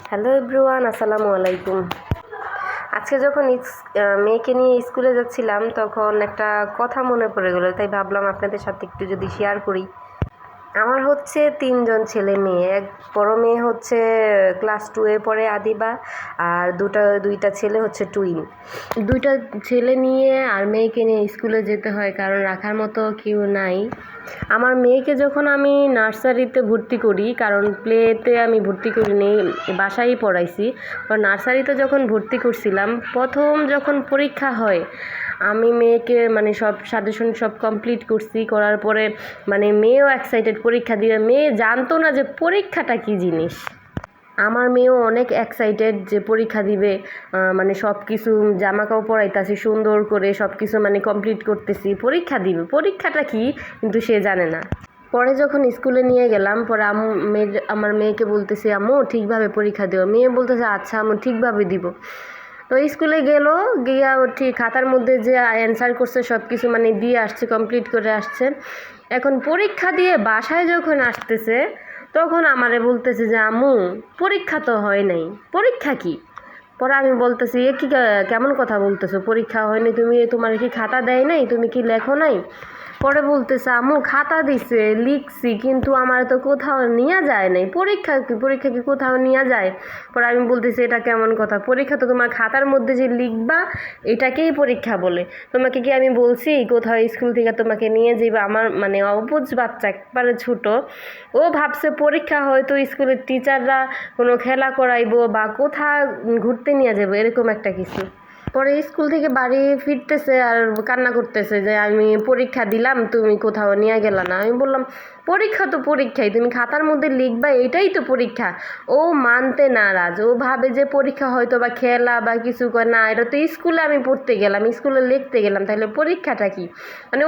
Hello everyone, আসসালামু আলাইকুম। আজকে যখন মেয়েকে নিয়ে স্কুলে যাচ্ছিলাম তখন একটা কথা মনে পড়ে গেলো, তাই ভাবলাম আপনাদের সাথে একটু যদি শেয়ার করি। আমার হচ্ছে 3জন ছেলে মেয়ে। এক বড় মেয়ে হচ্ছে ক্লাস 2-এ পড়ে, আদিবা। আর দুইটা ছেলে হচ্ছে টুইন। দুইটা ছেলে নিয়ে আর মেয়েকে নিয়ে স্কুলে যেতে হয়, কারণ রাখার মতো কেউ নাই। আমার মেয়েকে যখন আমি নার্সারিতে ভর্তি করি, কারণ প্লেতে আমি ভর্তি করিনি, বাসায়ই পড়াইছি। নার্সারিতে যখন ভর্তি করছিলাম, প্রথম যখন পরীক্ষা হয়, আমি মেয়েকে সব সাজেশন সব কমপ্লিট করছি। করার পরে মেয়েও এক্সাইটেড পরীক্ষা দিবে। মেয়ে জানতো না যে পরীক্ষাটা কী জিনিস। আমার মেয়েও অনেক এক্সাইটেড যে পরীক্ষা দিবে। সব কিছু জামাকাপড় পরাইতেছি সুন্দর করে, সব কিছু কমপ্লিট করতেছি, পরীক্ষা দিবে। পরীক্ষাটা কি কিন্তু সে জানে না। পরে যখন স্কুলে নিয়ে গেলাম, পরে আমার মেয়েকে বলতেছি, আম্মু ঠিকভাবে পরীক্ষা দিও। মেয়ে বলতেছে, আচ্ছা আম্মু ঠিকভাবে দিব। তো স্কুলে গিয়া ঠিক খাতার মধ্যে যে অ্যান্সার করছে সব কিছু দিয়ে আসছে, কমপ্লিট করে আসছে। এখন পরীক্ষা দিয়ে বাসায় যখন আসতেছে, তখন আমারে বলতেছে যে আম্মু পরীক্ষা তো হয় নাই, পরীক্ষা কি? পরে আমি বলতেছি, এ কি কেমন কথা বলতেছো, পরীক্ষা হয়নি? তোমার কি খাতা দেয় নাই? তুমি কি লেখো নাই? পরে বলতেছে, আম্মু খাতা দিছে, লিখছি, কিন্তু আমার তো কোথাও নিয়ে যায় নাই। পরীক্ষা কি কোথাও নিয়ে যায়? পরে আমি বলতেছি, এটা কেমন কথা? পরীক্ষা তো তোমার খাতার মধ্যে যে লিখবা, এটাকেই পরীক্ষা বলে। তোমাকে কি আমি বলছি কোথাও স্কুল থেকে তোমাকে নিয়ে যাইবা? আমার অবুঝ বাচ্চা, একবারে ছোট, ও ভাবছে পরীক্ষা হয়তো স্কুলের টিচাররা কোনো খেলা করাইবো বা কোথাও ঘুরতে নিয়ে যাবো, এরকম একটা কিছু। পরে স্কুল থেকে বাড়ি ফিরতেছে আর কান্না করতেছে যে আমি পরীক্ষা দিলাম, তুমি কোথাও নিয়ে গেলা না। আমি বললাম, পরীক্ষা তো পরীক্ষাই, তুমি খাতার মধ্যে লিখবা, এটাই তো পরীক্ষা। ও মানতে নারাজ। ও ভাবে যে পরীক্ষা হয়তো বা খেলা বা কিছু করে না, এটা তো স্কুলে আমি পড়তে গেলাম, স্কুলে লিখতে গেলাম, তাহলে পরীক্ষাটা কি?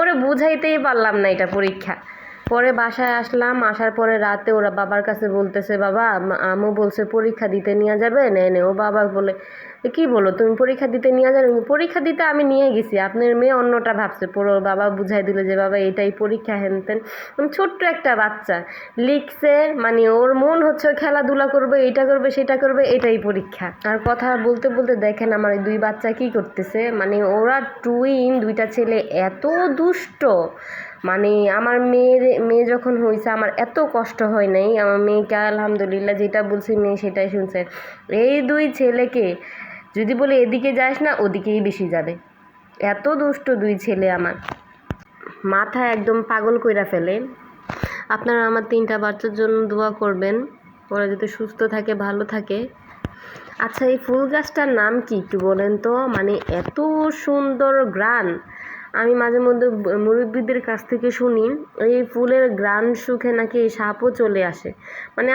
ওরা বুঝাইতেই পারলাম না এটা পরীক্ষা। পরে বাসায় আসলাম, আসার পরে রাতে ওরা বাবার কাছে বলতেছে, বাবা আম্মু বলছে পরীক্ষা দিতে নিয়ে যাবে। নে ও বাবা বলে, কি বলো তুমি পরীক্ষা দিতে নিয়ে যাবে? পরীক্ষা দিতে আমি নিয়ে গেছি, আপনার মেয়ে অন্যটা ভাবছে। পরে ওর বাবা বুঝাই দিল যে বাবা এটাই পরীক্ষা, হেনতেন। ছোট্ট একটা বাচ্চা লিখছে, ওর মন হচ্ছে খেলাধুলা করবে, এটা করবে সেটা করবে, এটাই পরীক্ষা। আর কথা বলতে বলতে দেখেন আমার এই দুই বাচ্চা কি করতেছে। ওরা টুইন, দুইটা ছেলে এত দুষ্ট। আমার মেয়ে যখন হয়েছে আমার এত কষ্ট হয় নাই। আমার মেয়েকে আলহামদুলিল্লাহ যেটা বলছি মেয়ে সেটাই শুনছে। এই দুই ছেলেকে যদি বলে এদিকে যাস না, ওদিকেই বেশি যাবে। এত দুষ্ট দুই ছেলে, আমার মাথা একদম পাগল কইরা ফেলে। আপনারা আমার 3টা বাচ্চার জন্য দোয়া করবেন, ওরা যাতে সুস্থ থাকে, ভালো থাকে। আচ্ছা, এই ফুল গাছটার নাম কি একটু বলেন তো? এত সুন্দর ঘ্রাণ। আমি মাঝে মধ্যে মুরব্বীদের কাছ থেকে শুনি এই ফুলের ঘ্রাণ শুকে নাকি এই সাপও চলে আসে।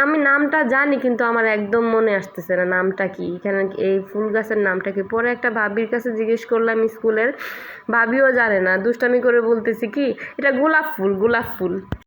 আমি নামটা জানি, কিন্তু আমার একদম মনে আসতেছে না নামটা কি, এখানে এই ফুল গাছের নামটা কি। পরে একটা ভাবির কাছে জিজ্ঞেস করলাম স্কুলের, ভাবিও জানে না। দুষ্টামি করে বলতেছি কি, এটা গোলাপ ফুল, গোলাপ ফুল।